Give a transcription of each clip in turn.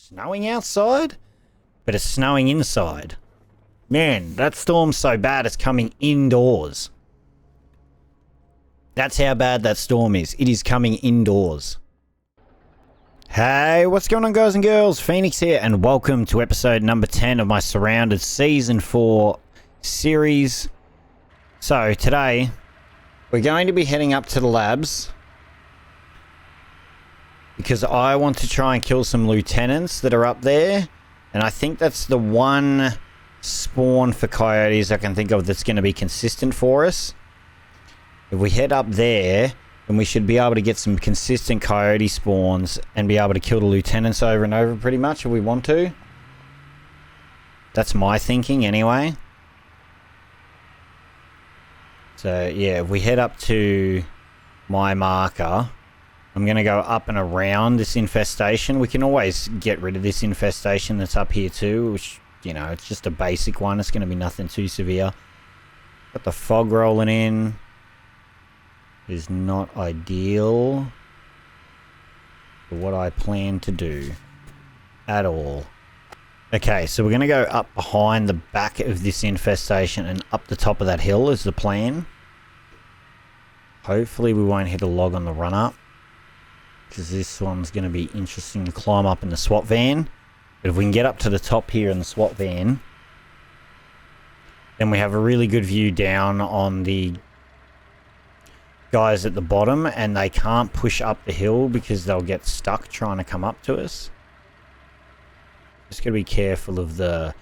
snowing outside, but it's snowing inside. Man, that storm's so bad it's coming indoors. That's how bad that storm is. It is coming indoors. Hey, what's going on, guys and girls? Phoenix here, and welcome to episode number 10 of my Surrounded Season 4 series. So, today, we're going to be heading up to the labs because I want to try and kill some lieutenants that are up there, and I think that's the one spawn for coyotes I can think of that's going to be consistent for us. If we head up there, then we should be able to get some consistent coyote spawns and be able to kill the lieutenants over and over pretty much if we want to. That's my thinking anyway. So yeah, if we head up to my marker, I'm going to go up and around this infestation. We can always get rid of this infestation that's up here too, which, you know, it's just a basic one. It's going to be nothing too severe. Got the fog rolling in. Is not ideal for what I plan to do at all. Okay, so we're going to go up behind the back of this infestation and up the top of that hill is the plan. Hopefully we won't hit a log on the run up, because this one's going to be interesting to climb up in the SWAT van. But if we can get up to the top here in the SWAT van, then we have a really good view down on the guys at the bottom, and they can't push up the hill because they'll get stuck trying to come up to us. Just gotta be careful of the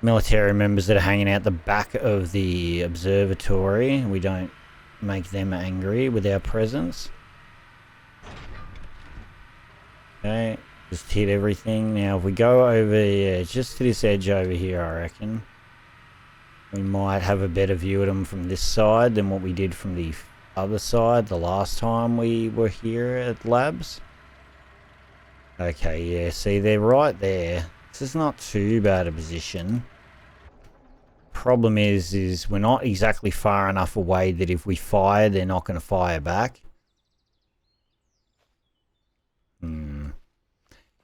military members that are hanging out the back of the observatory. We don't make them angry with our presence. Okay, just hit everything. Now if we go over just to this edge over here, I reckon we might have a better view of them from this side than what we did from the other side the last time we were here at labs. Okay, yeah, see, they're right there. This is not too bad a position. Problem is we're not exactly far enough away that if we fire, they're not going to fire back.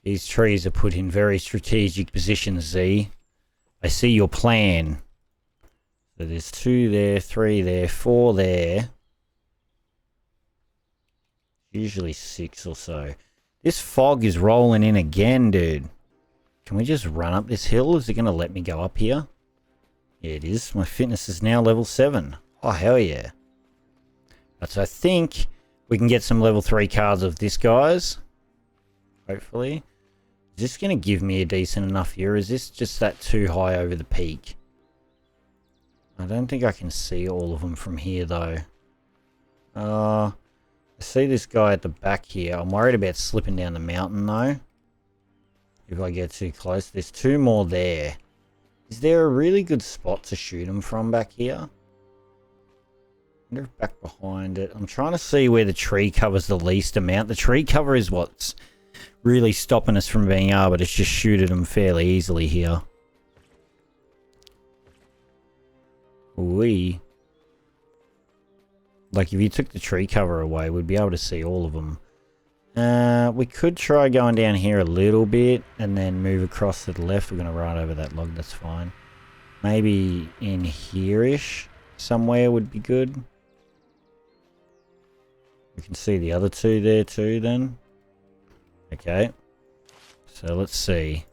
These trees are put in very strategic positions, Z. I see your plan. So there's 2 there, 3 there, 4 there. Usually 6 or so. This fog is rolling in again, dude. Can we just run up this hill? Is it going to let me go up here? Yeah, it is. My fitness is now level 7. Oh, hell yeah. But so I think we can get some level 3 cards of this, guys. Hopefully. Is this going to give me a decent enough view, or is this just that too high over the peak? I don't think I can see all of them from here, though. I see this guy at the back here. I'm worried about slipping down the mountain, though. If I get too close. There's 2 more there. Is there a really good spot to shoot them from back here? I wonder if back behind it. I'm trying to see where the tree covers the least amount. The tree cover is what's really stopping us from being able to just shoot at them fairly easily here. Like, if you took the tree cover away, we'd be able to see all of them. We could try going down here a little bit and then move across to the left. We're going to ride over that log, that's fine. Maybe in here-ish somewhere would be good. We can see the other 2 there too then. Okay. So let's see.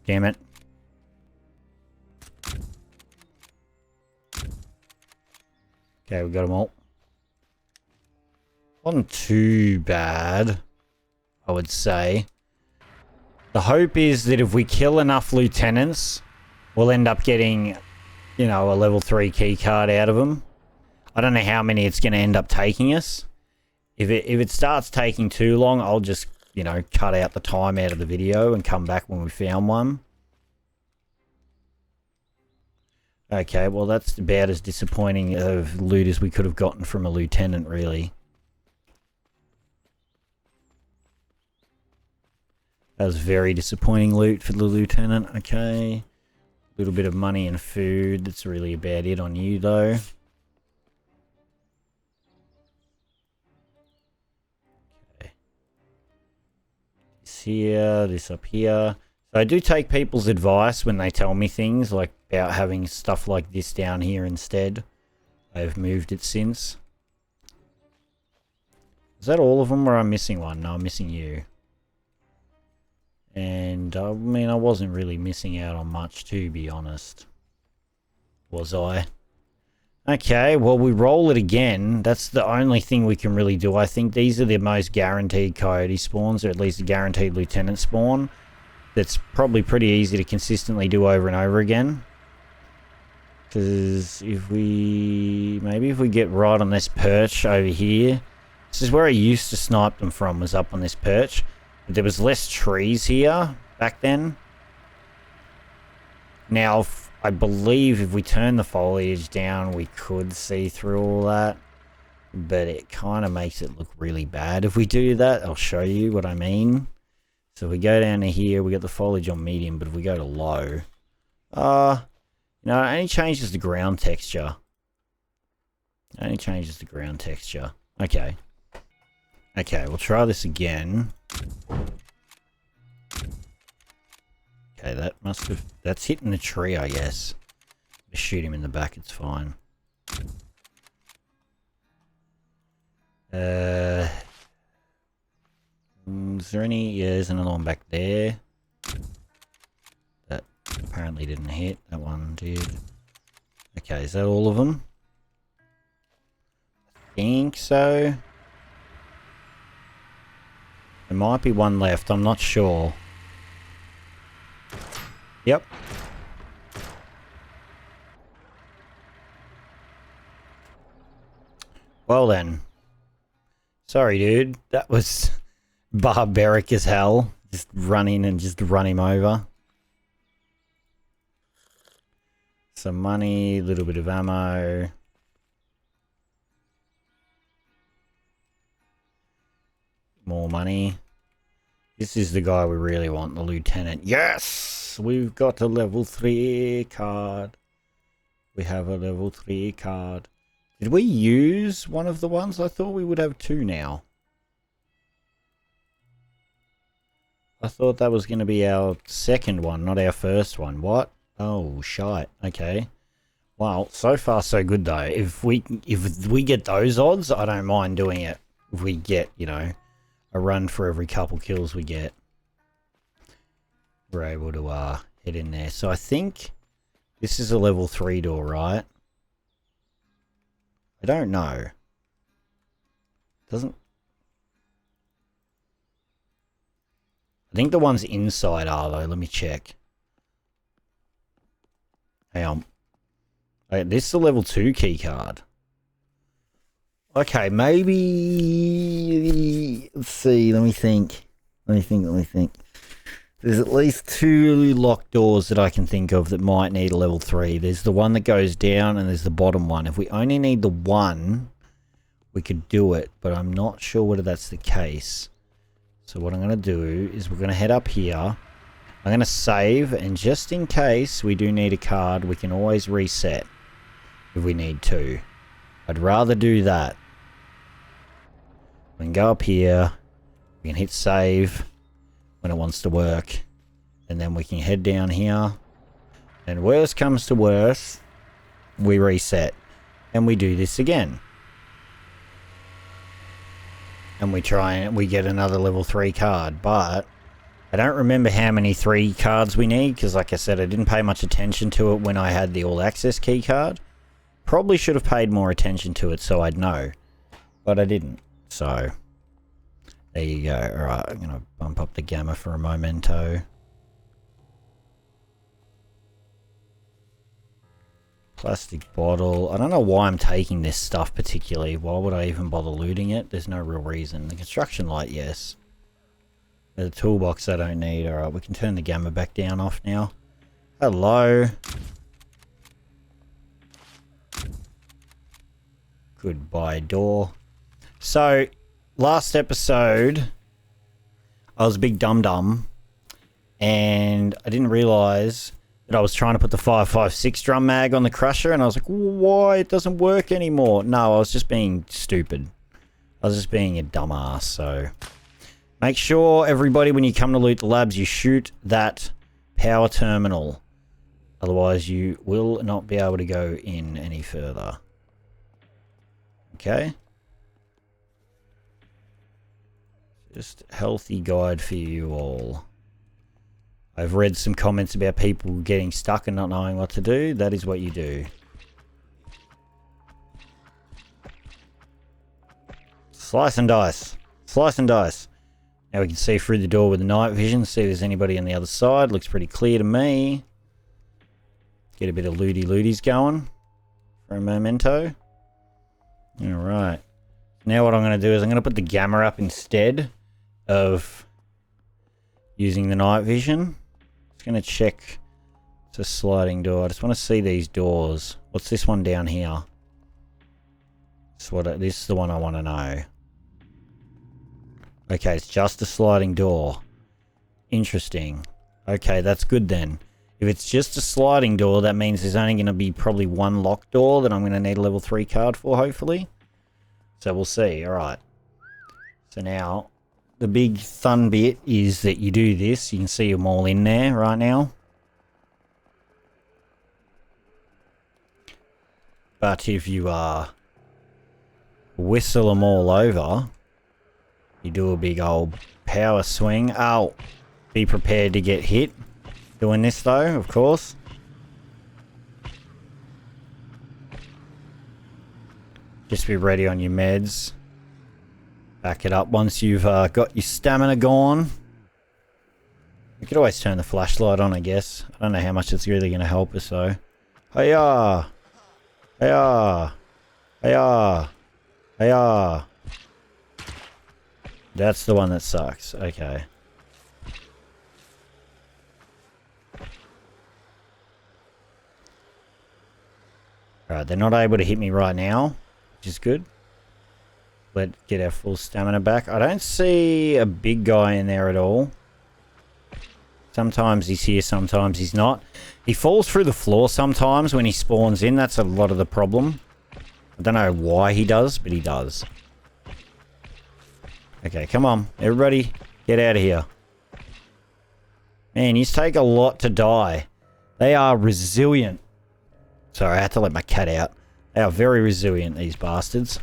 Damn it. Okay, we got them all. Wasn't too bad, I would say. The hope is that if we kill enough lieutenants, we'll end up getting, you know, a level 3 key card out of them. I don't know how many it's going to end up taking us. If it starts taking too long, I'll just, you know, cut out the time out of the video and come back when we found one. Okay, well that's about as disappointing of loot as we could have gotten from a lieutenant, really. That was very disappointing loot for the lieutenant. Okay. Little bit of money and food. That's really about it on you, though. Okay. This here, this up here. So I do take people's advice when they tell me things, like about having stuff like this down here instead. I've moved it since. Is that all of them, or I'm missing one? No, I'm missing you. And, I mean, I wasn't really missing out on much, to be honest. Was I? Okay, well, we roll it again. That's the only thing we can really do. I think these are the most guaranteed coyote spawns, or at least a guaranteed lieutenant spawn. That's probably pretty easy to consistently do over and over again. Because if we... maybe if we get right on this perch over here... This is where I used to snipe them from, was up on this perch. But there was less trees here back then. Now, I believe if we turn the foliage down, we could see through all that. But it kind of makes it look really bad if we do that. I'll show you what I mean. So we go down to here, we got the foliage on medium, but if we go to low... it only changes the ground texture. It only changes the ground texture. Okay. Okay, we'll try this again. Okay, that must have... that's hitting the tree, I guess. Just shoot him in the back, it's fine. Is there any... yeah, there's another one back there. That apparently didn't hit. That one did. Okay, is that all of them? I think so. There might be one left, I'm not sure. Yep. Well then. Sorry, dude. That was barbaric as hell. Just run in and just run him over. Some money, a little bit of ammo. More money. This is the guy we really want, the lieutenant. Yes! We've got a level 3 card. We have a level 3 card. Did we use one of the ones? I thought we would have 2 now. I thought that was going to be our second one, not our first one. What? Oh, shite. Okay. Well, so far so good though. If we get those odds, I don't mind doing it. If we get, a run for every couple kills we get, we're able to head in there. So I think this is a level 3 door, right? I don't know. Doesn't... I think the ones inside are though. Let me check. Hang on. Okay, this is a level 2 key card. Okay, maybe... let's see, let me think. There's at least 2 locked doors that I can think of that might need a level 3. There's the one that goes down and there's the bottom one. If we only need the one, we could do it, but I'm not sure whether that's the case. So what I'm going to do is we're going to head up here. I'm going to save, and just in case we do need a card, we can always reset if we need to. I'd rather do that. We can go up here, we can hit save when it wants to work, and then we can head down here, and worst comes to worst, we reset, and we do this again. And we try and we get another level 3 card, but I don't remember how many 3 cards we need, because like I said, I didn't pay much attention to it when I had the all access key card. Probably should have paid more attention to it so I'd know, but I didn't. So, there you go. Alright, I'm going to bump up the gamma for a momento. Plastic bottle. I don't know why I'm taking this stuff particularly. Why would I even bother looting it? There's no real reason. The construction light, yes. The toolbox I don't need. Alright, we can turn the gamma back down off now. Hello. Goodbye, door. So, last episode, I was a big dum-dum, and I didn't realise that I was trying to put the 5.56 drum mag on the crusher, and I was like, why it doesn't work anymore? No, I was just being stupid. I was just being a dumbass. So make sure, everybody, when you come to loot the labs, you shoot that power terminal. Otherwise, you will not be able to go in any further. Okay? Just a healthy guide for you all. I've read some comments about people getting stuck and not knowing what to do. That is what you do. Slice and dice. Slice and dice. Now we can see through the door with the night vision. See if there's anybody on the other side. Looks pretty clear to me. Get a bit of looty-looties going for a memento. Alright. Now what I'm going to do is I'm going to put the gamma up instead of using the night vision. Just going to check. It's a sliding door. I just want to see these doors. What's this one down here? This is the one I want to know. Okay, it's just a sliding door. Interesting. Okay, that's good then. If it's just a sliding door, that means there's only going to be probably one locked door that I'm going to need a level 3 card for, hopefully. So we'll see. Alright. So now, the big fun bit is that you do this. You can see them all in there right now. But if you whistle them all over, you do a big old power swing. Oh, be prepared to get hit. Doing this though, of course. Just be ready on your meds. Back it up once you've got your stamina gone. You could always turn the flashlight on, I guess. I don't know how much it's really going to help us though. Hiya! Hiya! Hiya! Hiya! That's the one that sucks. Okay. Alright, they're not able to hit me right now, which is good. Let's get our full stamina back. I don't see a big guy in there at all. Sometimes he's here, sometimes he's not. He falls through the floor sometimes when he spawns in. That's a lot of the problem. I don't know why he does, but he does. Okay, come on. Everybody, get out of here. Man, you take a lot to die. They are resilient. Sorry, I had to let my cat out. They are very resilient, these bastards.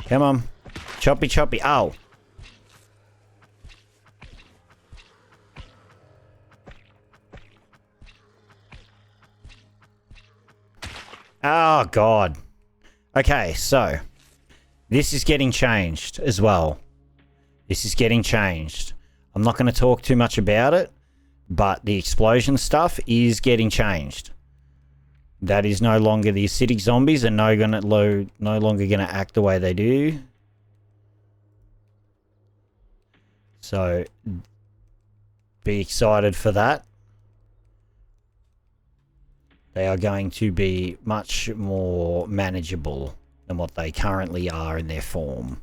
Come on. Choppy choppy. Ow. Oh, God. Okay, so. This is getting changed as well. This is getting changed. I'm not going to talk too much about it. But the explosion stuff is getting changed. That is no longer the acidic zombies and no longer going to act the way they do. So, be excited for that. They are going to be much more manageable than what they currently are in their form.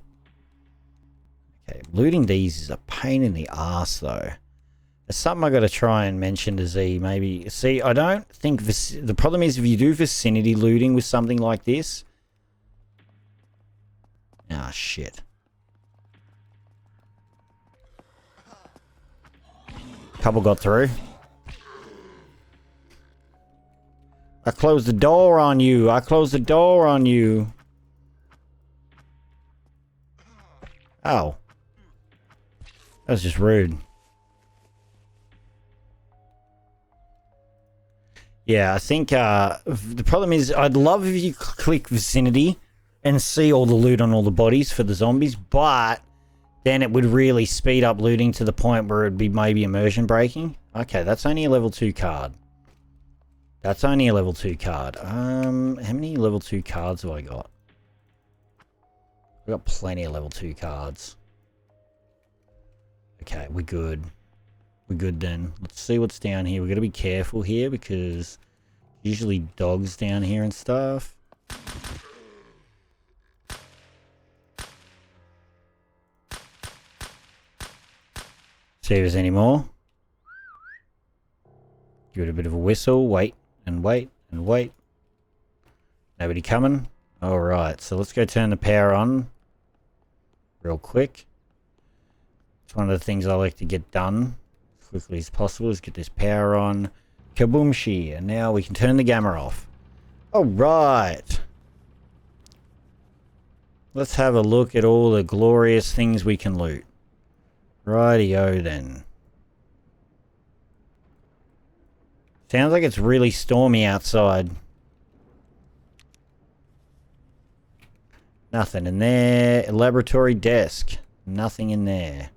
Okay, looting these is a pain in the ass though. It's something I got to try and mention to Z. Maybe see. I don't think the problem is if you do vicinity looting with something like this. Ah, shit. Couple got through. I closed the door on you. I closed the door on you. Oh, that was just rude. Yeah, I think the problem is I'd love if you click vicinity and see all the loot on all the bodies for the zombies, but then it would really speed up looting to the point where it'd be maybe immersion breaking. Okay, that's only a level 2 card. That's only a level 2 card. How many level 2 cards have I got? I've got plenty of level 2 cards. Okay, we're good. We're good then. Let's see what's down here. We've got to be careful here because usually dogs down here and stuff. See if there's any more. Give it a bit of a whistle. Wait and wait and wait. Nobody coming? Alright, so let's go turn the power on real quick. It's one of the things I like to get done as quickly as possible, is get this power on. Kaboomshi! And now we can turn the gamma off. Alright! Let's have a look at all the glorious things we can loot. Rightio then. Sounds like it's really stormy outside. Nothing in there. A laboratory desk. Nothing in there.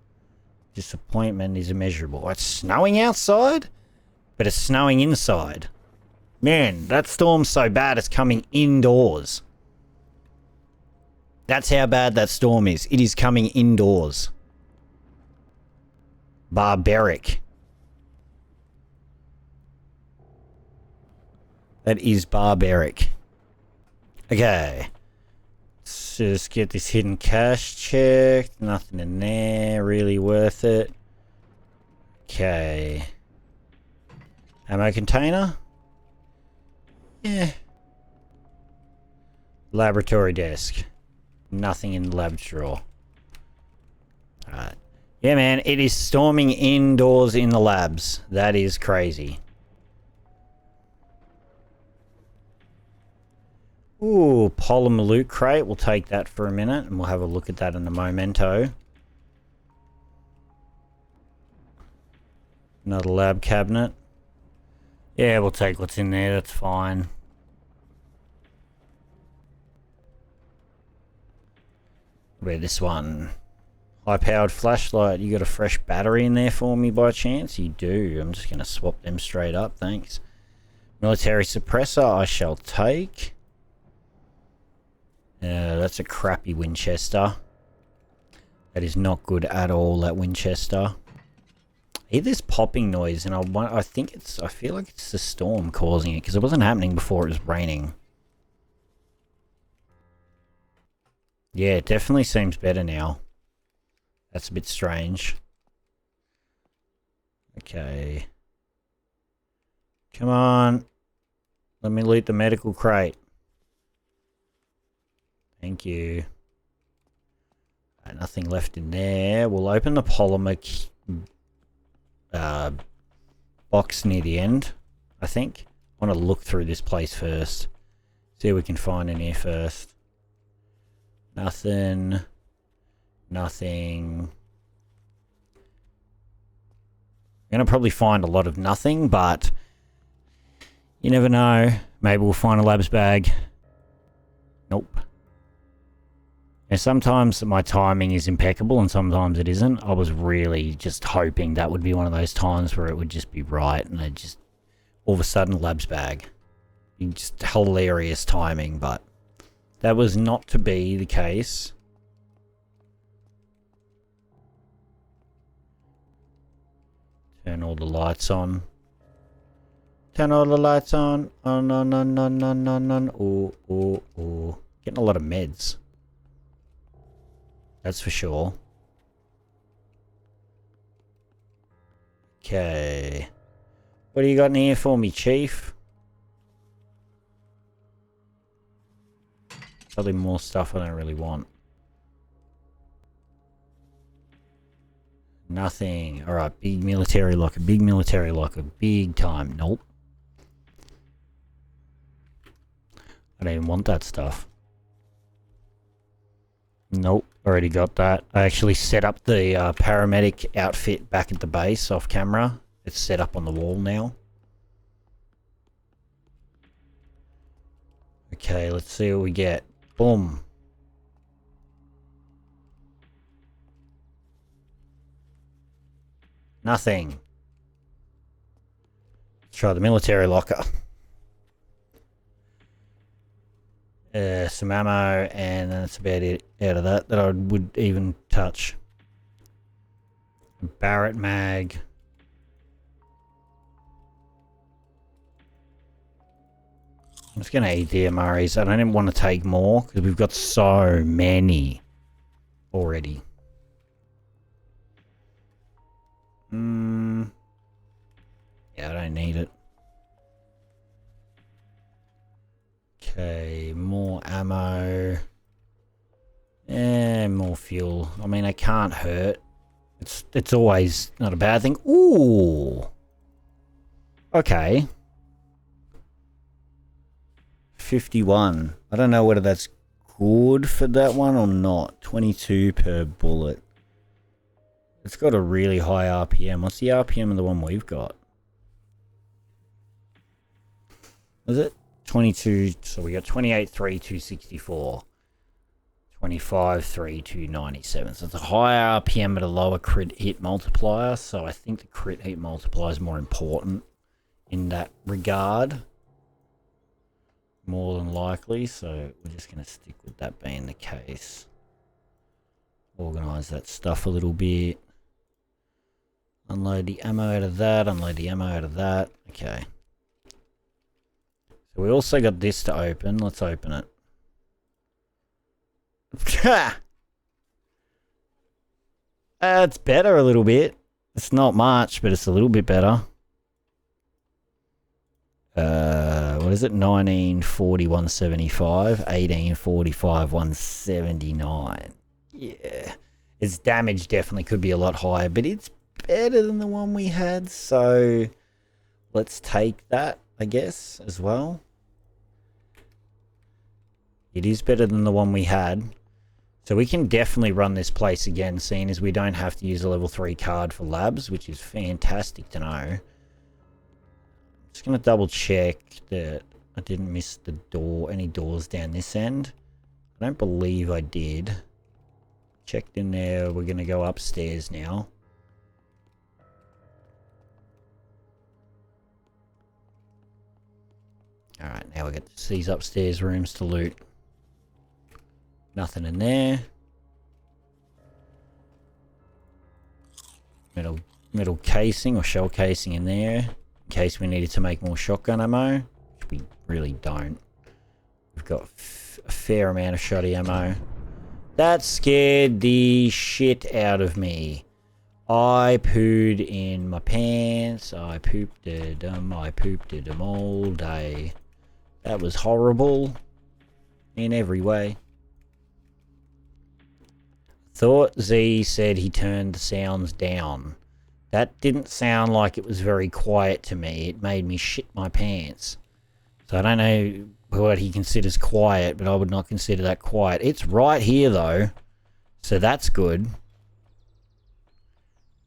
Disappointment is immeasurable. It's snowing outside? But it's snowing inside. Man, that storm's so bad it's coming indoors. That's how bad that storm is. It is coming indoors. Barbaric. That is barbaric. Okay. Let's just get this hidden cache checked. Nothing in there. Really worth it. Okay. Ammo container? Yeah. Laboratory desk. Nothing in the lab drawer. Alright. Yeah, man, it is storming indoors in the labs. That is crazy. Ooh, polymer loot crate. We'll take that for a minute and we'll have a look at that in a momento. Another lab cabinet. Yeah, we'll take what's in there. That's fine. Where this one? High-powered flashlight. You got a fresh battery in there for me by chance? You do. I'm just going to swap them straight up. Thanks. Military suppressor I shall take. That's a crappy Winchester. That is not good at all, that Winchester. I hear this popping noise and I feel like it's the storm causing it, because it wasn't happening before it was raining. Yeah, it definitely seems better now. That's a bit strange. Okay. Come on. Let me loot the medical crate. Thank you. Nothing left in there. We'll open the polymer box near the end, I think. I want to look through this place first. See what we can find in here first. Nothing. Nothing. I'm going to probably find a lot of nothing, but you never know. Maybe we'll find a labs bag. Nope. And sometimes my timing is impeccable and sometimes it isn't. I was really just hoping that would be one of those times where it would just be right and I just all of a sudden labs bag. Just hilarious timing, but that was not to be the case. Turn all the lights on. Turn all the lights on. On. Oh, oh, oh. Getting a lot of meds. That's for sure. Okay. What do you got in here for me, Chief? Probably more stuff I don't really want. Nothing. Alright, big military locker. Big military locker. Big time. Nope. I don't even want that stuff. Nope. Already got that. I actually set up the paramedic outfit back at the base off camera. It's set up on the wall now. Okay, let's see what we get. Boom. Nothing. Let's try the military locker. Some ammo, and that's about it out of that I would even touch. Barrett mag. I'm just going to eat the MREs. I don't even want to take more because we've got so many already. Yeah, I don't need it. Okay, more ammo. And more fuel. I mean, it can't hurt. It's always not a bad thing. Ooh. Okay. 51. I don't know whether that's good for that one or not. 22 per bullet. It's got a really high RPM. What's the RPM of the one we've got? Is it? 22. So we got 28.3, 25.3, So it's a higher RPM but a lower crit hit multiplier. So I think the crit hit multiplier is more important in that regard. More than likely. So we're just going to stick with that being the case. Organize that stuff a little bit. Unload the ammo out of that. Unload the ammo out of that. Okay. So we also got this to open. Let's open it. It's better a little bit. It's not much, but it's a little bit better. What is it? 1940, 175. 1845, 179. Yeah. Its damage definitely could be a lot higher, but it's better than the one we had, so let's take that, I guess, as well. It is better than the one we had. So we can definitely run this place again, seeing as we don't have to use a level 3 card for labs, which is fantastic to know. I'm just going to double check that I didn't miss the door, any doors down this end. I don't believe I did. Checked in there. We're going to go upstairs now. Alright, now we got these upstairs rooms to loot. Nothing in there. Metal casing or shell casing in there. In case we needed to make more shotgun ammo. Which we really don't. We've got a fair amount of shotty ammo. That scared the shit out of me. I pooed in my pants. I pooped them. I pooped them all day. That was horrible. In every way. Thought Z said he turned the sounds down. That didn't sound like it was very quiet to me. It made me shit my pants. So I don't know what he considers quiet, but I would not consider that quiet. It's right here though. So that's good.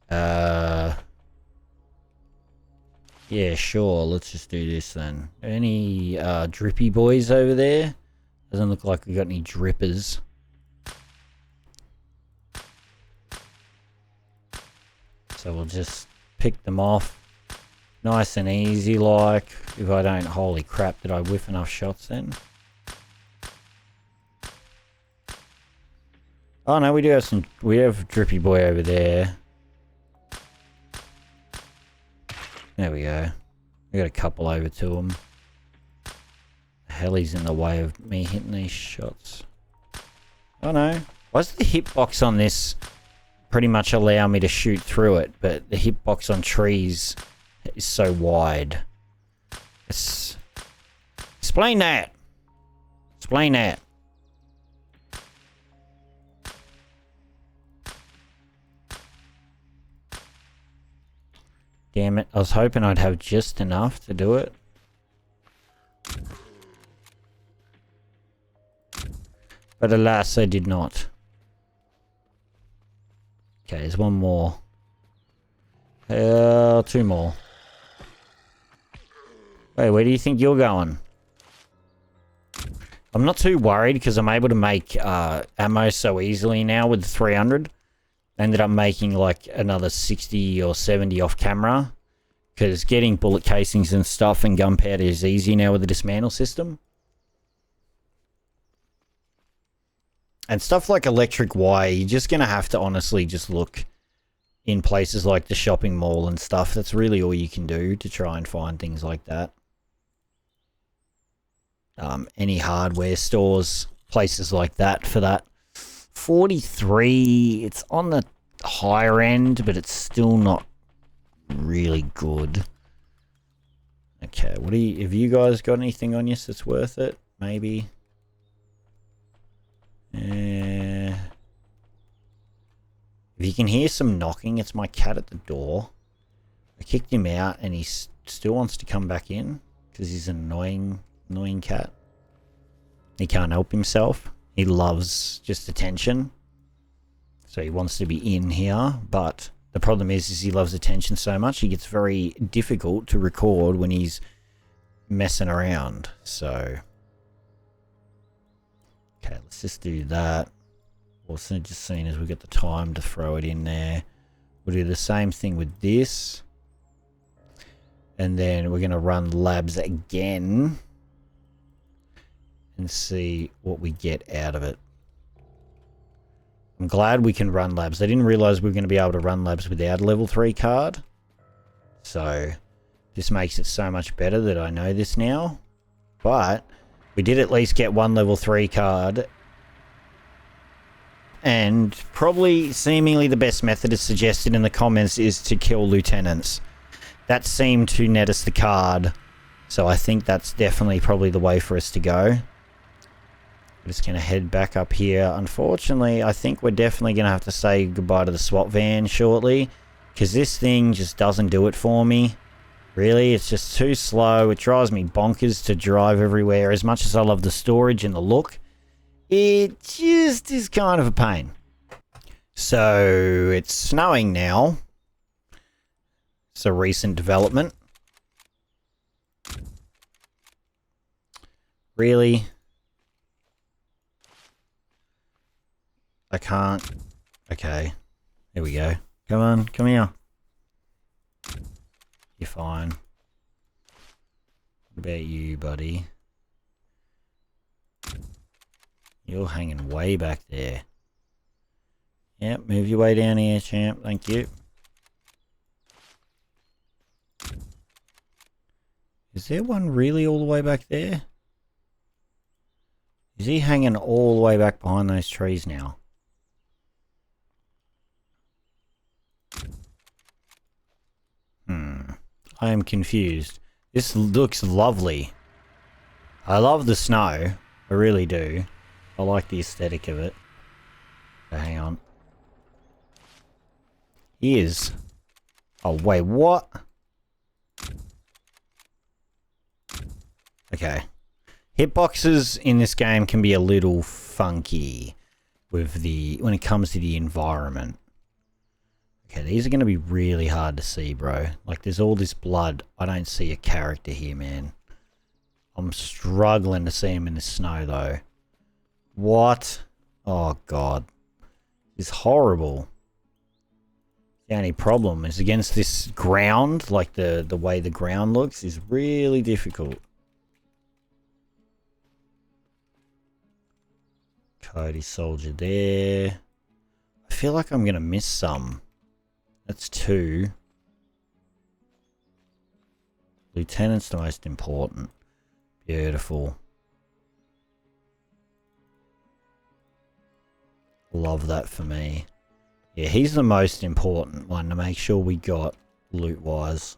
Yeah, sure. Let's just do this then. Any drippy boys over there? Doesn't look like we got any drippers. So we'll just pick them off. Nice and easy like. If I don't... Holy crap, did I whiff enough shots then? Oh no, we do have some... We have drippy boy over there. There we go. We got a couple over to him. The hell, he's in the way of me hitting these shots. Oh no. Why's the hitbox on this pretty much allow me to shoot through it, but the hitbox on trees is so wide? Explain that. Explain that. Damn it. I was hoping I'd have just enough to do it. But alas, I did not. Okay, there's one more. Two more. Wait, where do you think you're going? I'm not too worried because I'm able to make ammo so easily now with the 300. Ended up making like another 60 or 70 off camera. Because getting bullet casings and stuff and gunpowder is easy now with the dismantle system. And stuff like electric wire, you're just going to have to honestly just look in places like the shopping mall and stuff. That's really all you can do to try and find things like that. Any hardware stores, places like that for that. 43, it's on the higher end, but it's still not really good. Okay, what do you... Have you guys got anything on you that's worth it? Maybe? If you can hear some knocking, it's my cat at the door. I kicked him out and he still wants to come back in because he's an annoying cat. He can't help himself. He loves just attention. So he wants to be in here, but the problem is he loves attention so much it gets very difficult to record when he's messing around. So okay, let's just do that. Also, just seeing as we got the time to throw it in there, we'll do the same thing with this. And then we're going to run labs again and see what we get out of it. I'm glad we can run labs. I didn't realize we were going to be able to run labs without a level 3 card. So this makes it so much better that I know this now. But we did at least get one level 3 card. And probably seemingly the best method as suggested in the comments is to kill lieutenants. That seemed to net us the card. So I think that's definitely probably the way for us to go. We're just going to head back up here. Unfortunately, I think we're definitely going to have to say goodbye to the SWAT van shortly. Because this thing just doesn't do it for me. Really, it's just too slow. It drives me bonkers to drive everywhere. As much as I love the storage and the look, it just is kind of a pain. So, it's snowing now. It's a recent development. Really? I can't. Okay. Here we go. Come on, come here. You're fine. What about you, buddy? You're hanging way back there. Yep, move your way down here, champ. Thank you. Is there one really all the way back there? Is he hanging all the way back behind those trees now? I am confused. This looks lovely. I love the snow. I really do. I like the aesthetic of it. Oh, hang on. He is. Oh, wait, what? Okay. Hitboxes in this game can be a little funky with when it comes to the environment. Okay, these are going to be really hard to see, bro. Like, there's all this blood. I don't see a character here, man. I'm struggling to see him in the snow, though. What? Oh, God. It's horrible. The only problem is against this ground, like the way the ground looks, is really difficult. Cody soldier there. I feel like I'm going to miss some. That's 2. Lieutenant's the most important. Beautiful. Love that for me. Yeah, he's the most important one to make sure we got loot-wise.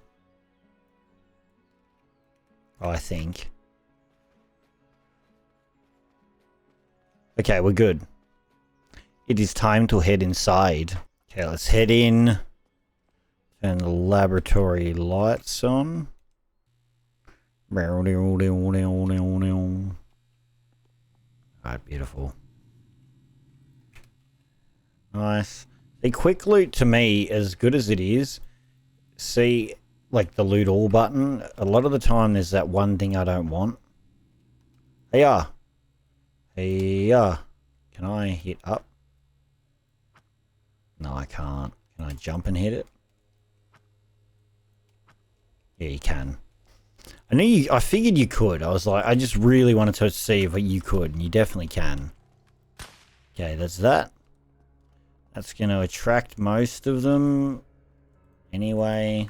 I think. Okay, we're good. It is time to head inside. Okay, let's head in. Turn the laboratory lights on. Alright, beautiful. Nice. The quick loot to me, as good as it is, see, like the loot all button, a lot of the time there's that one thing I don't want. Hey-ya. Hey-ya. Can I hit up? No, I can't. Can I jump and hit it? Yeah, you can. I figured you could. I was like, I just really wanted to see if you could, and you definitely can. Okay, that's that. That's going to attract most of them. Anyway.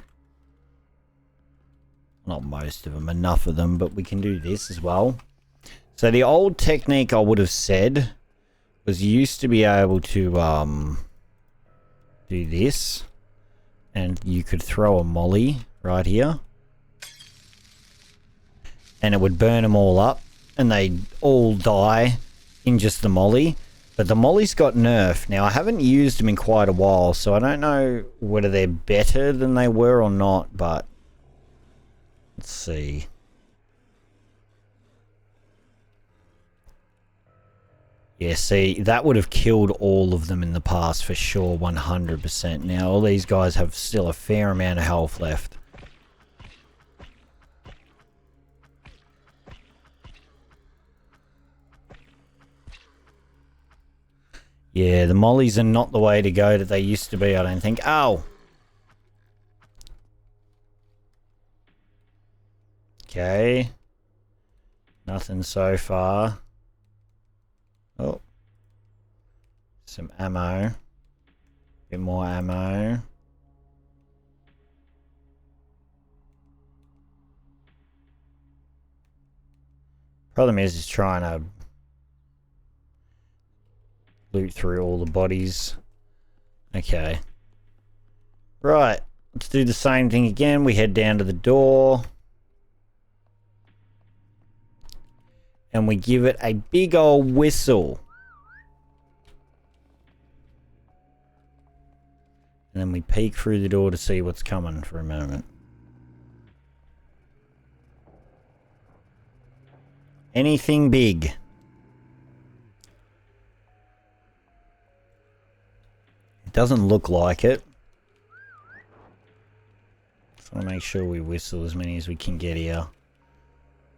Not most of them, enough of them, but we can do this as well. So the old technique I would have said was you used to be able to do this. and you could throw a molly right here. And it would burn them all up, and they'd all die in just the molly. But the molly's got nerfed. Now, I haven't used them in quite a while, so I don't know whether they're better than they were or not, but let's see. Yeah, see, that would have killed all of them in the past for sure, 100%. Now, all these guys have still a fair amount of health left. Yeah, the mollies are not the way to go that they used to be, I don't think. Ow! Okay. Nothing so far. Oh. Some ammo. Bit more ammo. Problem is trying to loot through all the bodies. Okay. Right. Let's do the same thing again. We head down to the door. And we give it a big old whistle. And then we peek through the door to see what's coming for a moment. Anything big? It doesn't look like it. So I'll make sure we whistle as many as we can get here.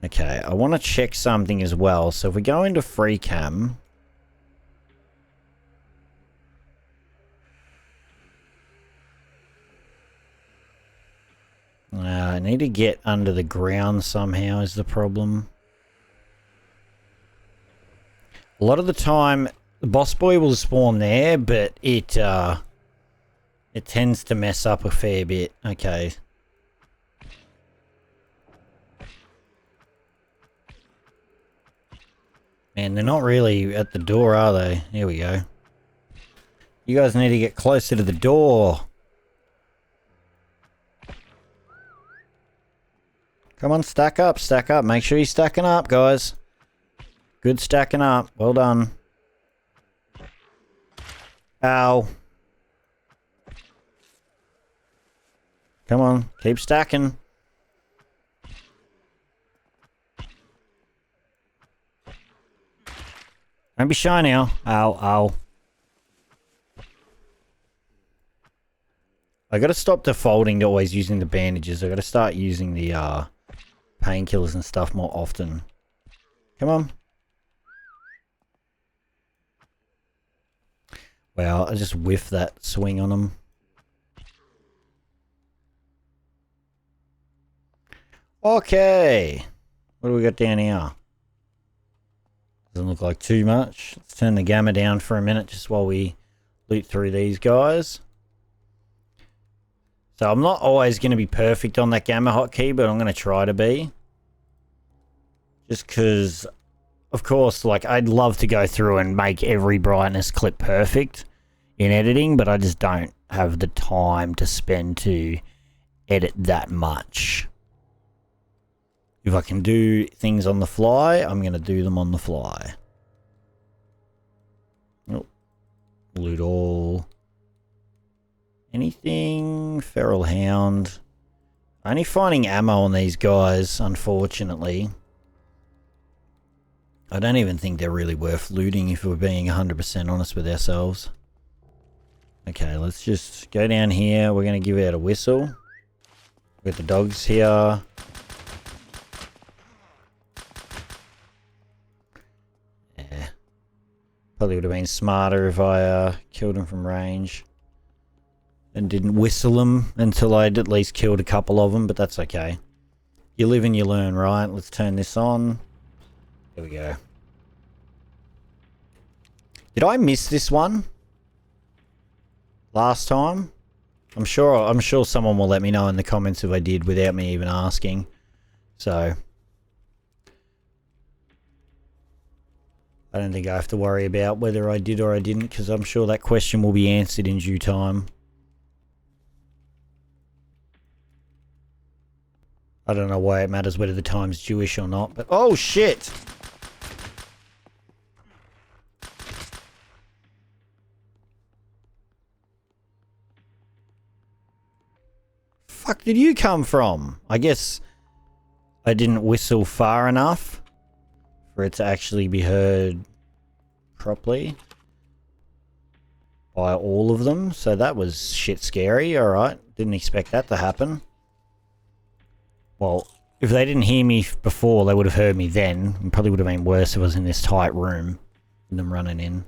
Okay, I want to check something as well. So if we go into free cam. I need to get under the ground somehow is the problem. A lot of the time, the boss boy will spawn there, but it tends to mess up a fair bit. Okay. Man, they're not really at the door, are they? Here we go. You guys need to get closer to the door. Come on, stack up, stack up. Make sure you're stacking up, guys. Good stacking up. Well done. Ow. Come on, keep stacking. Don't be shy now. Ow, ow. I gotta stop defaulting to always using the bandages. I gotta start using the painkillers and stuff more often. Come on. Wow, I just whiffed that swing on him. Okay. What do we got down here? Doesn't look like too much. Let's turn the gamma down for a minute just while we loot through these guys. So I'm not always going to be perfect on that gamma hotkey, but I'm going to try to be. Just because, of course, like I'd love to go through and make every brightness clip perfect in editing, but I just don't have the time to spend to edit that much. If I can do things on the fly, I'm going to do them on the fly. Oh, loot all. Anything? Feral Hound. Only finding ammo on these guys, unfortunately. I don't even think they're really worth looting if we're being 100% honest with ourselves. Okay, let's just go down here. We're going to give out a whistle. With the dogs here. Yeah. Probably would have been smarter if I killed him from range. And didn't whistle them until I'd at least killed a couple of them, but that's okay. You live and you learn, right? Let's turn this on. There we go. Did I miss this one? Last time? I'm sure someone will let me know in the comments if I did without me even asking. So I don't think I have to worry about whether I did or I didn't, because I'm sure that question will be answered in due time. I don't know why it matters whether the time's Jewish or not, but... Oh, shit! Fuck did you come from? I guess I didn't whistle far enough for it to actually be heard properly by all of them, so that was shit scary. Alright, didn't expect that to happen. Well, if they didn't hear me before, they would have heard me then. It probably would have been worse if I was in this tight room and them running in.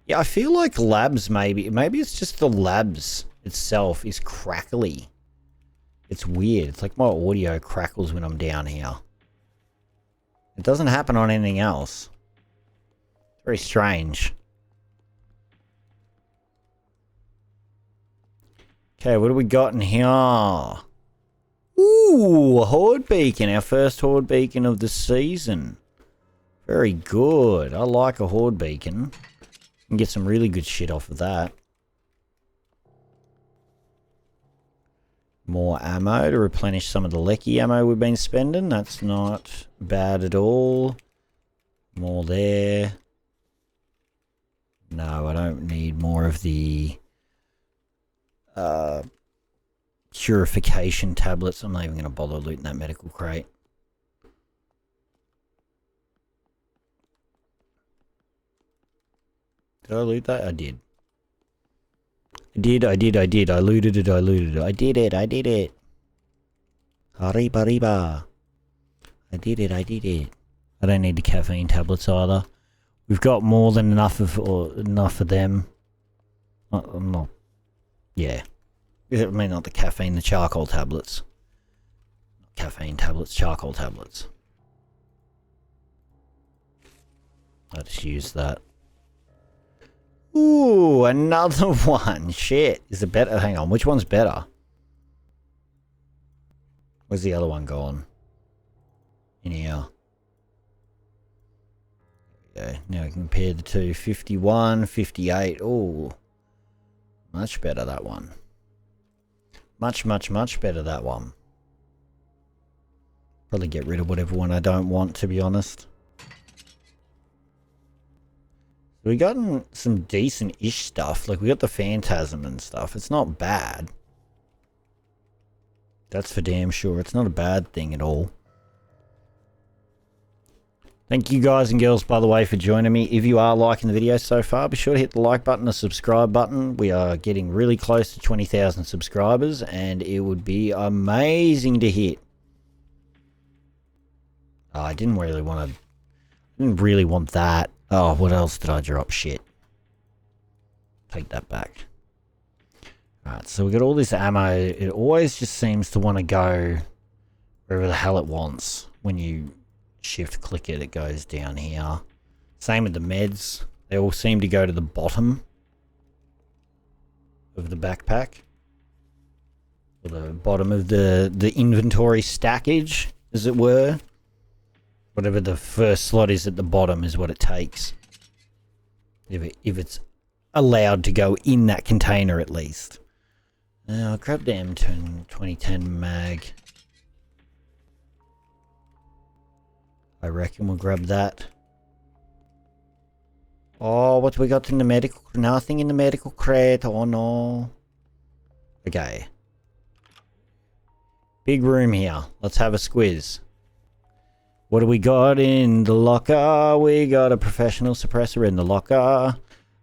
Yeah, I feel like labs maybe it's just the labs itself is crackly. It's weird. It's like my audio crackles when I'm down here. It doesn't happen on anything else. Very strange. Okay, what do we got in here? Ooh, a horde beacon. Our first horde beacon of the season. Very good. I like a horde beacon. Can get some really good shit off of that. More ammo to replenish some of the lecky ammo we've been spending. That's not bad at all. More there. No, I don't need more of the purification tablets. I'm not even going to bother looting that medical crate. Did I loot that? I did. I did. I looted it. I did it. Arriba, arriba. I did it. I don't need the caffeine tablets either. We've got more than enough of them. Not. Yeah. I mean, not the caffeine, the charcoal tablets. Caffeine tablets, charcoal tablets. I just used that. Ooh, another one. Shit. Is it better? Hang on. Which one's better? Where's the other one gone? In here. Yeah. Now we can compare the two. 51, 58. Ooh. Much better, that one. Much better, that one. Probably get rid of whatever one I don't want, to be honest. We gotten some decent-ish stuff. Like, we got the Phantasm and stuff. It's not bad. That's for damn sure. It's not a bad thing at all. Thank you guys and girls, by the way, for joining me. If you are liking the video so far, be sure to hit the like button, the subscribe button. We are getting really close to 20,000 subscribers, and it would be amazing to hit. Oh, I didn't really want that. Oh, what else did I drop? Shit. Take that back. Alright, so we got all this ammo. It always just seems to want to go wherever the hell it wants. When you shift click it, it goes down here. Same with the meds. They all seem to go to the bottom of the backpack. Or the bottom of the inventory stackage, as it were. Whatever the first slot is at the bottom is what it takes. If it's allowed to go in that container at least. I'll grab the M10 2010 mag. I reckon we'll grab that. Oh, what we got in the medical? Nothing in the medical crate. Oh no. Okay. Big room here. Let's have a squiz. What do we got in the locker? We got a professional suppressor in the locker.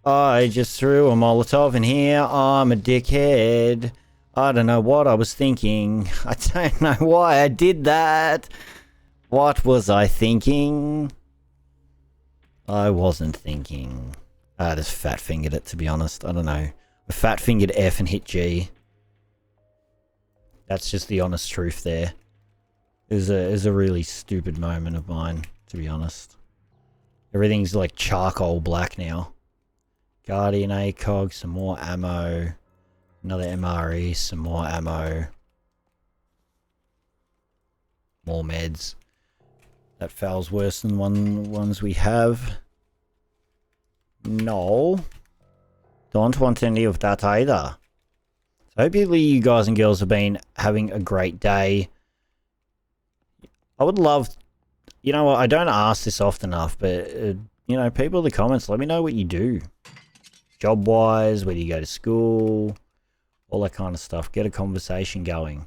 I just threw a Molotov in here. I'm a dickhead. I don't know what I was thinking. I don't know why I did that. What was I thinking? I wasn't thinking. I just fat-fingered it, to be honest. I don't know. I fat-fingered F and hit G. That's just the honest truth there. It was a really stupid moment of mine, to be honest. Everything's like charcoal black now. Guardian ACOG, some more ammo. Another MRE, some more ammo. More meds. That fails worse than ones we have. No. Don't want any of that either. So hopefully you guys and girls have been having a great day. I would love, you know what, I don't ask this often enough, but, you know, people in the comments, let me know what you do. Job-wise, where do you go to school, all that kind of stuff. Get a conversation going.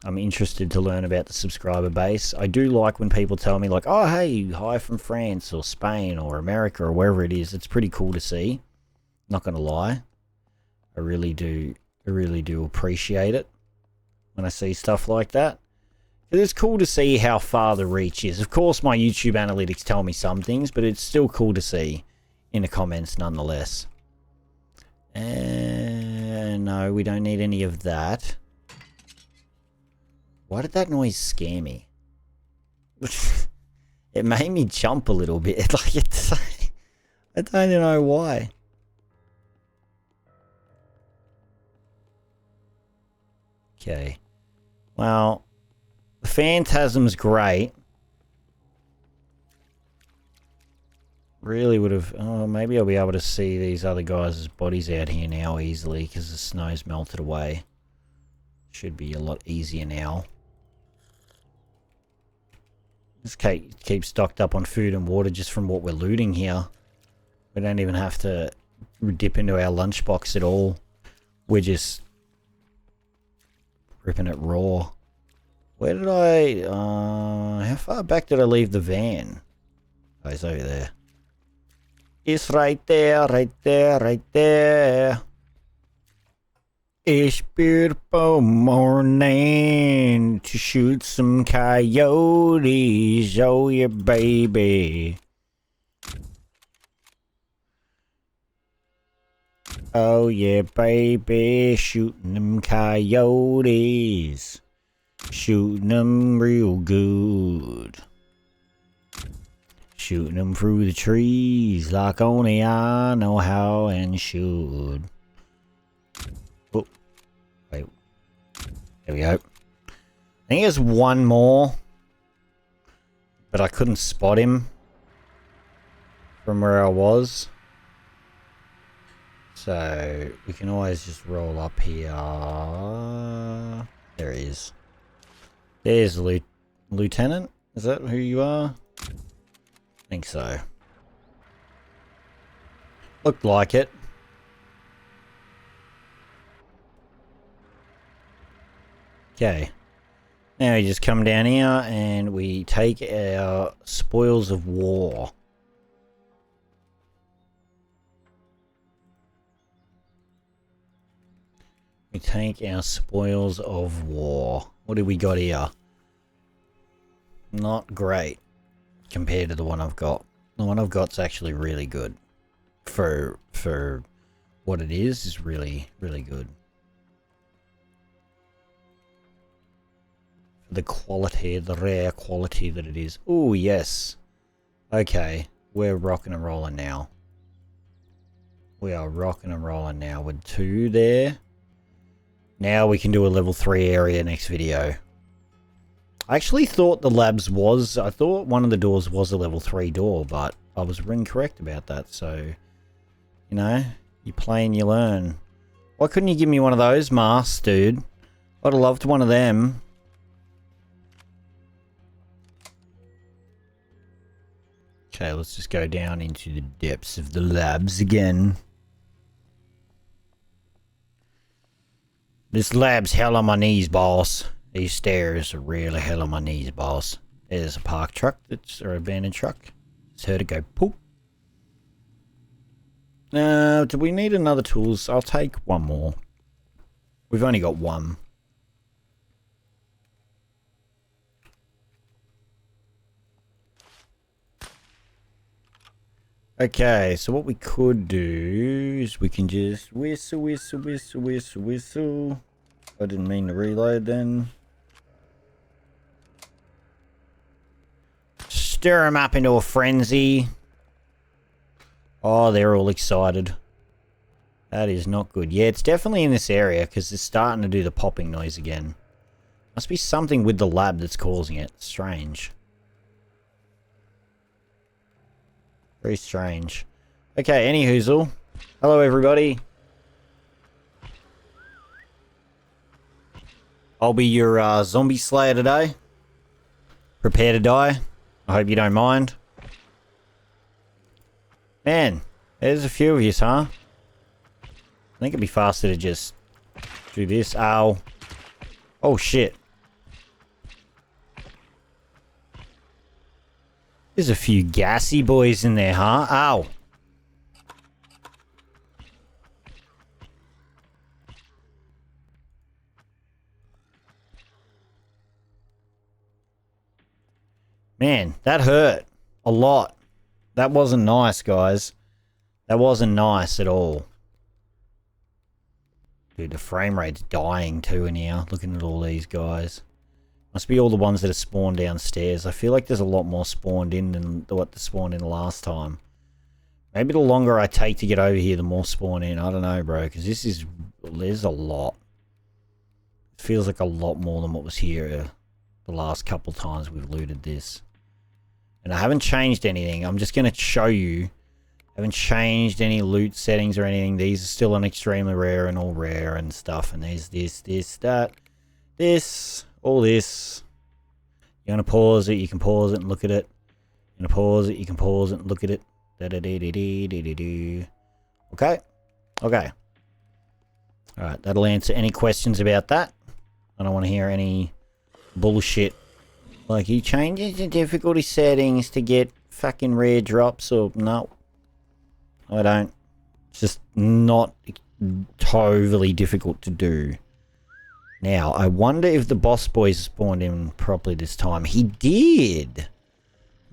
I'm interested to learn about the subscriber base. I do like when people tell me like, oh, hey, hi from France or Spain or America or wherever it is. It's pretty cool to see. Not going to lie. I really do appreciate it when I see stuff like that. It's cool to see how far the reach is. Of course, my YouTube analytics tell me some things, but it's still cool to see in the comments nonetheless. And no, we don't need any of that. Why did that noise scare me? It made me jump a little bit. Like I don't know why. Okay. Well, the Phantasm's great. Really would have... Oh, maybe I'll be able to see these other guys' bodies out here now easily because the snow's melted away. Should be a lot easier now. Just keep stocked up on food and water just from what we're looting here. We don't even have to dip into our lunchbox at all. We're just ripping it raw. Where did I... how far back did I leave the van? Oh, it's over there. It's right there, right there, right there. It's beautiful morning to shoot some coyotes, oh yeah, baby. Oh yeah, baby, shooting them coyotes. Shooting them real good. Shooting them through the trees like only I know how and should. Oh, wait. There we go. I think there's one more, but I couldn't spot him from where I was. So we can always just roll up here. There he is. There's the lieutenant. Is that who you are? I think so. Looked like it. Okay. Now we just come down here and we take our spoils of war. We take our spoils of war. What do we got here? Not great compared to the one I've got. The one I've got's actually really good. For what it is really, really good. The quality, the rare quality that it is. Oh, yes. Okay, we're rocking and rolling now. We are rocking and rolling now with 2 there. Now we can do a level 3 area next video. I actually thought the labs was... I thought one of the doors was a level 3 door, but I was incorrect about that, so... You know, you play and you learn. Why couldn't you give me one of those masks, dude? I'd have loved one of them. Okay, let's just go down into the depths of the labs again. This lab's hell on my knees, boss. These stairs are really hell on my knees, boss. There's a parked truck, or abandoned truck. Just heard it go poop. Do we need another tools? I'll take one more. We've only got one. Okay, so what we could do is we can just whistle, whistle, whistle, whistle, whistle. I didn't mean to reload then. Stir them up into a frenzy. Oh, they're all excited. That is not good. Yeah, it's definitely in this area because it's starting to do the popping noise again. Must be something with the lab that's causing it. Strange. Very strange. Okay, any hoozle. Hello, everybody. I'll be your zombie slayer today. Prepare to die. I hope you don't mind. Man, there's a few of you, huh? I think it'd be faster to just do this. Ow. Oh, shit. There's a few gassy boys in there, huh? Ow. Man, that hurt. A lot. That wasn't nice, guys. That wasn't nice at all. Dude, the frame rate's dying too in here, looking at all these guys. Must be all the ones that are spawned downstairs. I feel like there's a lot more spawned in than what spawned in last time. Maybe the longer I take to get over here, the more spawn in. I don't know, bro, because there's a lot. It feels like a lot more than what was here the last couple times we've looted this. And I haven't changed anything. I'm just going to show you. I haven't changed any loot settings or anything. These are still on extremely rare and all rare and stuff. And there's this, that, this, all this. You want to pause it, you can pause it and look at it. You want to pause it, you can pause it and look at it. Da-da-dee-dee-dee-dee-dee-dee. Okay? Okay. Alright, that'll answer any questions about that. I don't want to hear any bullshit. Like, he changes the difficulty settings to get fucking rare drops or... No. I don't. It's just not totally difficult to do. Now, I wonder if the boss boys spawned in properly this time. He did!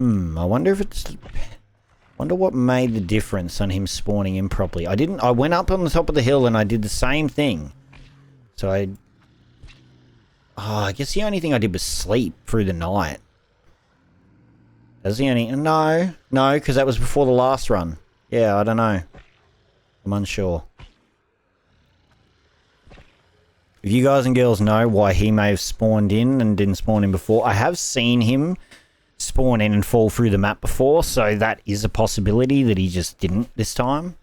I wonder if it's... wonder what made the difference on him spawning in properly. I went up on the top of the hill and I did the same thing. So I guess the only thing I did was sleep through the night. That's the only... No, because that was before the last run. Yeah, I don't know. I'm unsure. If you guys and girls know why he may have spawned in and didn't spawn in before, I have seen him spawn in and fall through the map before, so that is a possibility that he just didn't this time.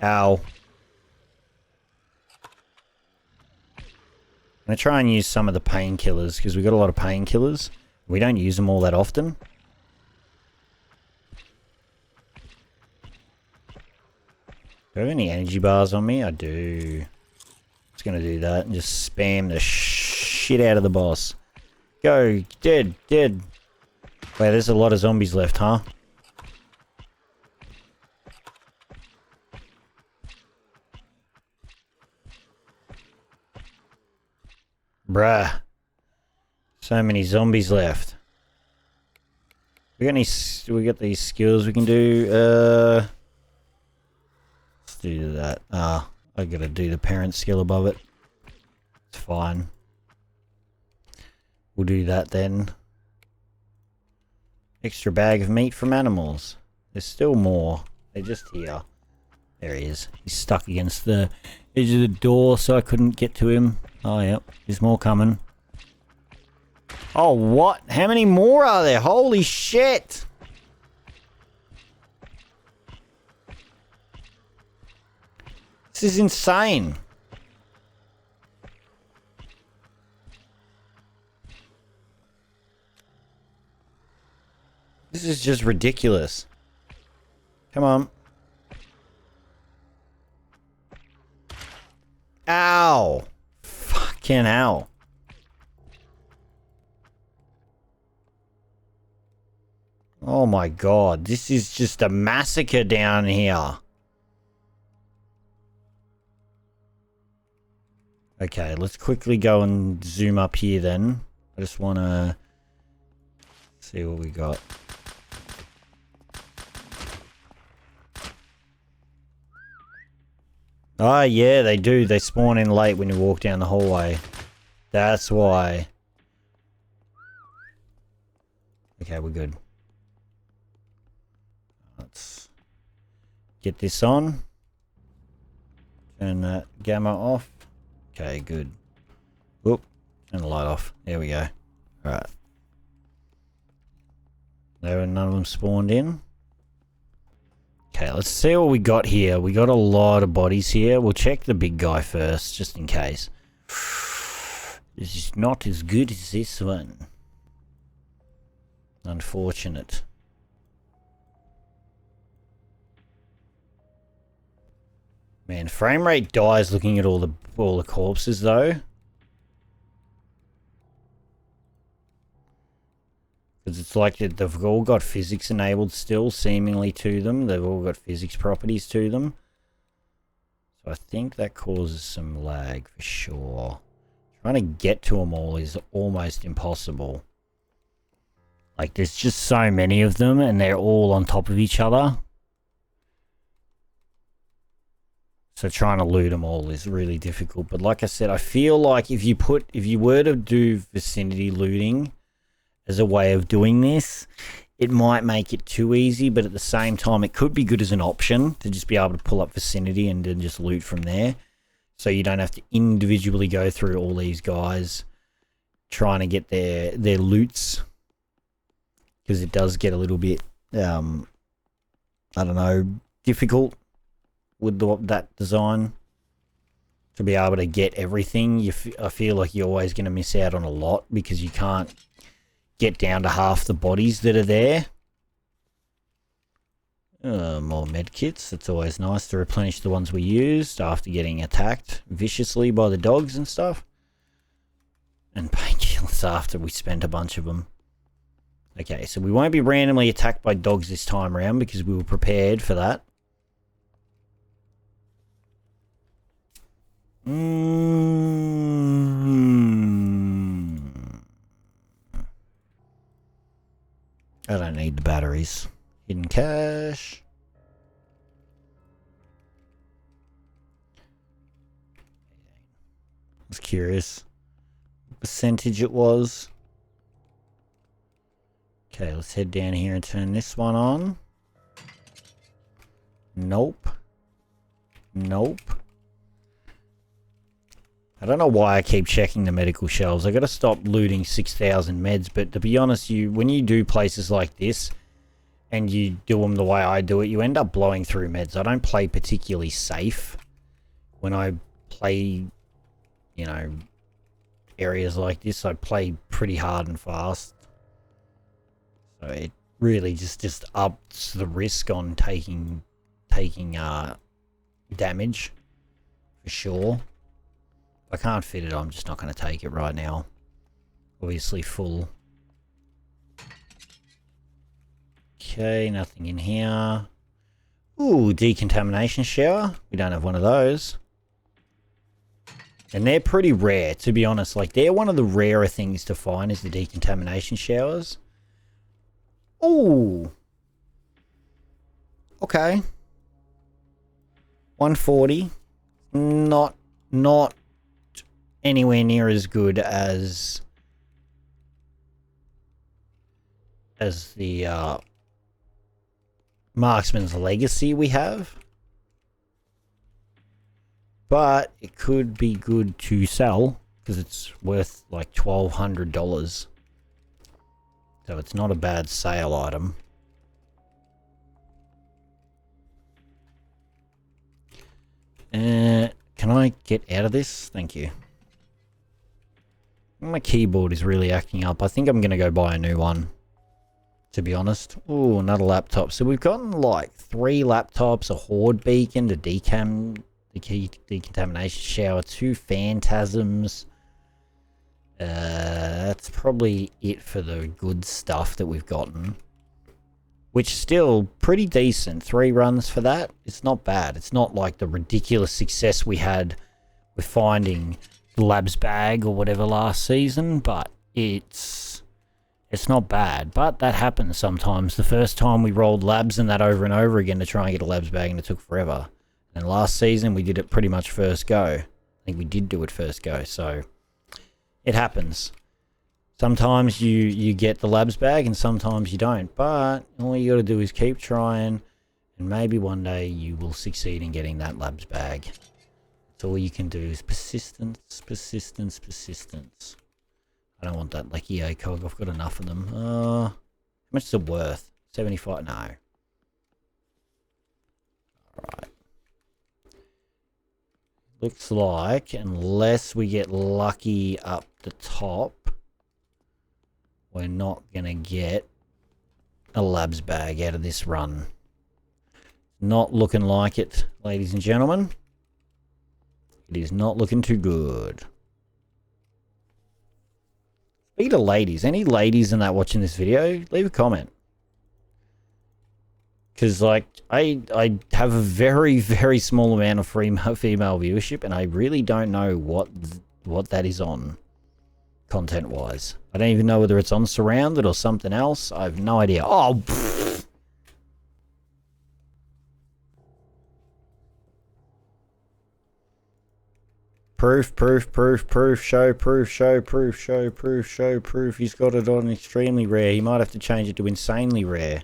Ow. I'm going to try and use some of the painkillers, because we've got a lot of painkillers. We don't use them all that often. Do I have any energy bars on me? I do. Just going to do that and just spam the shit out of the boss. Go. Dead. Dead. Wait, there's a lot of zombies left, huh? Bruh. So many zombies left. We got these skills we can do. Let's do that. I gotta do the parent skill above it. It's fine. We'll do that then. Extra bag of meat from animals. There's still more. They're just here. There he is. He's stuck against the edge of the door, so I couldn't get to him. Oh, yep. There's more coming. Oh, what? How many more are there? Holy shit! This is insane. This is just ridiculous. Come on. Ow! Fucking hell. Oh my god, this is just a massacre down here. Okay, let's quickly go and zoom up here then. I just want to see what we got. Oh yeah, they do. They spawn in late when you walk down the hallway. That's why. Okay, we're good. Let's get this on. Turn that gamma off. Okay, good. Whoop. Turn the light off. There we go. Alright. None of them spawned in. Okay, let's see what we got here. We got a lot of bodies here. We'll check the big guy first, just in case. This is not as good as this one. Unfortunate. Man, frame rate dies looking at all the corpses though. Because it's like they've all got physics enabled still, seemingly to them. They've all got physics properties to them. So I think that causes some lag for sure. Trying to get to them all is almost impossible. Like, there's just so many of them and they're all on top of each other. So trying to loot them all is really difficult. But like I said, I feel like if you were to do vicinity looting as a way of doing this, it might make it too easy, but at the same time, it could be good as an option to just be able to pull up vicinity and then just loot from there. So you don't have to individually go through all these guys trying to get their loots. Because it does get a little bit, I don't know, difficult with that design to be able to get everything. I feel like you're always going to miss out on a lot because you can't get down to half the bodies that are there. More medkits. It's always nice to replenish the ones we used after getting attacked viciously by the dogs and stuff. And painkillers after we spent a bunch of them. Okay, so we won't be randomly attacked by dogs this time around because we were prepared for that. I don't need the batteries. Hidden cache. I was curious what percentage it was. Okay, let's head down here and turn this one on. Nope. Nope. I don't know why I keep checking the medical shelves. I gotta stop looting 6,000 meds, but to be honest, when you do places like this, and you do them the way I do it, you end up blowing through meds. I don't play particularly safe when I play, you know, areas like this. I play pretty hard and fast. So it really just ups the risk on taking damage, for sure. If I can't fit it, I'm just not going to take it right now. Obviously full. Okay, nothing in here. Ooh, decontamination shower. We don't have one of those. And they're pretty rare, to be honest. Like, they're one of the rarer things to find is the decontamination showers. Ooh. Okay. 140. Not anywhere near as good as the Marksman's Legacy we have. But it could be good to sell because it's worth like $1,200. So it's not a bad sale item. Can I get out of this? Thank you. My keyboard is really acting up. I think I'm going to go buy a new one, to be honest. Ooh, another laptop. So we've gotten like 3 laptops, a horde beacon, the decontamination shower, 2 phantasms. That's probably it for the good stuff that we've gotten. Which still pretty decent. 3 runs for that. It's not bad. It's not like the ridiculous success we had with finding the labs bag or whatever last season, but it's not bad. But that happens sometimes. The first time we rolled labs and that over and over again to try and get a labs bag, and it took forever. And last season we did it pretty much first go. I think we did do it first go, so it happens. Sometimes you get the labs bag and sometimes you don't, but all you gotta do is keep trying, and maybe one day you will succeed in getting that labs bag. That's all you can do is persistence, persistence, persistence. I don't want that lucky ACOG, I've got enough of them. How much is it worth? 75? No. Looks like, unless we get lucky up the top, we're not going to get a labs bag out of this run. Not looking like it, ladies and gentlemen. It is not looking too good. Speaking of ladies, any ladies in that watching this video, leave a comment. Because, like, I have a very, very small amount of female viewership, and I really don't know what that is on, content-wise. I don't even know whether it's on Surrounded or something else. I have no idea. Oh, pfft. Proof, show proof. He's got it on extremely rare. He might have to change it to insanely rare.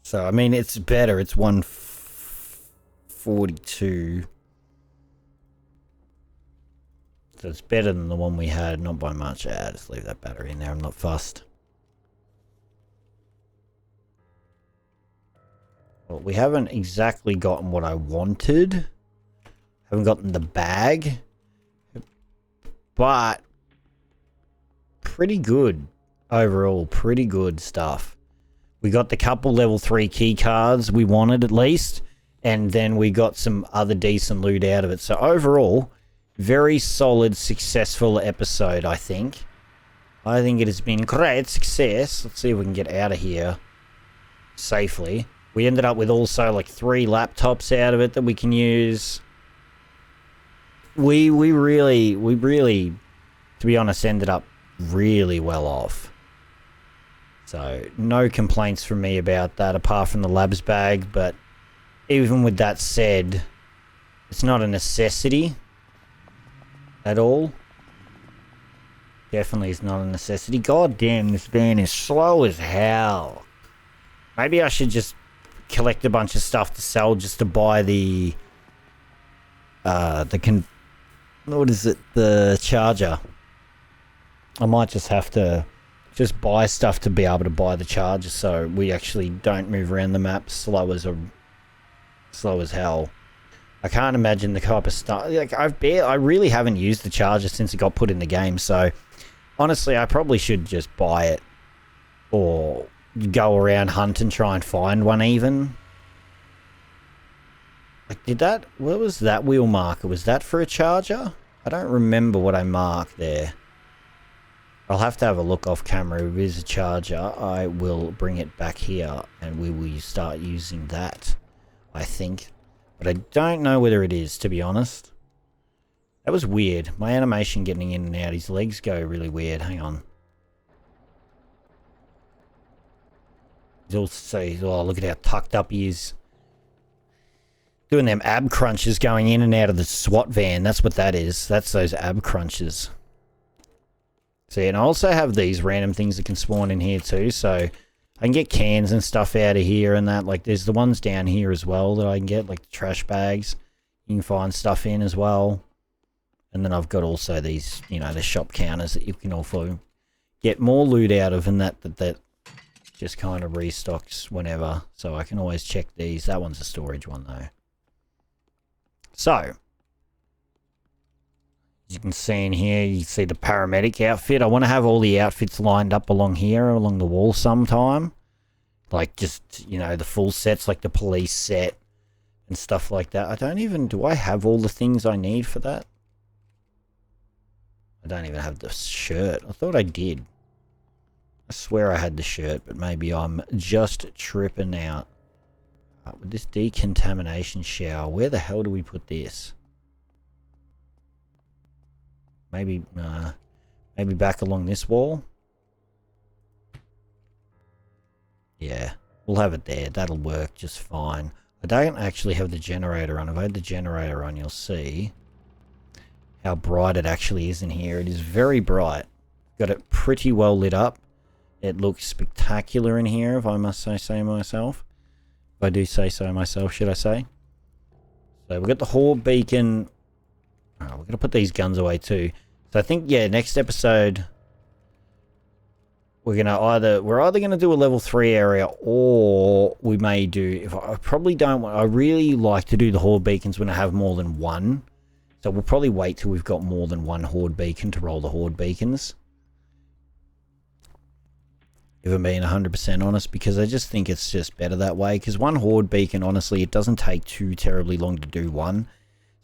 So, I mean, it's better. It's 142. So it's better than the one we had. Not by much. Yeah, just leave that battery in there. I'm not fussed. Well, we haven't exactly gotten what I wanted. Haven't gotten the bag. But pretty good overall. Pretty good stuff. We got the couple level 3 key cards we wanted at least. And then we got some other decent loot out of it. So overall, very solid, successful episode, I think. I think it has been great success. Let's see if we can get out of here safely. We ended up with also like 3 laptops out of it that we can use. We really, to be honest, ended up really well off. So, no complaints from me about that apart from the labs bag, but even with that said, it's not a necessity at all. Definitely is not a necessity. God damn, this van is slow as hell. Maybe I should just collect a bunch of stuff to sell just to buy the charger. I might just have to just buy stuff to be able to buy the charger so we actually don't move around the map slow as hell. I can't imagine the type of stuff. Like I really haven't used the charger since it got put in the game, so honestly I probably should just buy it or go around hunt and try and find one even. Like what was that wheel marker? Was that for a charger? I don't remember what I marked there. I'll have to have a look off camera. If it is a charger, I will bring it back here and we will start using that, I think. But I don't know whether it is, to be honest. That was weird. My animation getting in and out. His legs go really weird. Hang on. He's also, oh, look at how tucked up he is. Doing them ab crunches going in and out of the SWAT van. That's what that is. That's those ab crunches. So, and I also have these random things that can spawn in here too, so I can get cans and stuff out of here and that. Like, there's the ones down here as well that I can get, like the trash bags. You can find stuff in as well. And then I've got also these, you know, the shop counters that you can also get more loot out of, and that just kind of restocks whenever. So I can always check these. That one's a storage one though. So, as you can see in here, you see the paramedic outfit. I want to have all the outfits lined up along here, along the wall sometime. Like just, you know, the full sets, like the police set and stuff like that. Do I have all the things I need for that? I don't even have the shirt. I thought I did. I swear I had the shirt, but maybe I'm just tripping out. With this decontamination shower, where the hell do we put this? Maybe back along this wall. Yeah, we'll have it there. That'll work just fine. I don't actually have the generator on. If I had the generator on, you'll see how bright it actually is in here. It is very bright. Got it pretty well lit up. It looks spectacular in here, if I must say so myself. If I do say so myself, should I say. So we've got the Horde beacon. Oh, we're going to put these guns away too. So I think, yeah, next episode we're either gonna do a level 3 area, or we may do, if I probably don't want, I really like to do the horde beacons when I have more than one. So we'll probably wait till we've got more than one horde beacon to roll the horde beacons. If I'm being 100% honest, because I just think it's just better that way. Because one horde beacon, honestly, it doesn't take too terribly long to do one.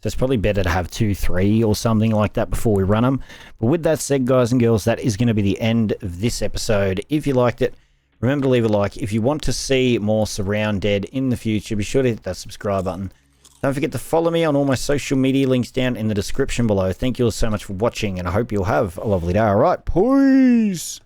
So it's probably better to have 2, 3 or something like that before we run them. But with that said, guys and girls, that is going to be the end of this episode. If you liked it, remember to leave a like. If you want to see more Surroundead in the future, be sure to hit that subscribe button. Don't forget to follow me on all my social media links down in the description below. Thank you all so much for watching, and I hope you'll have a lovely day. All right, peace!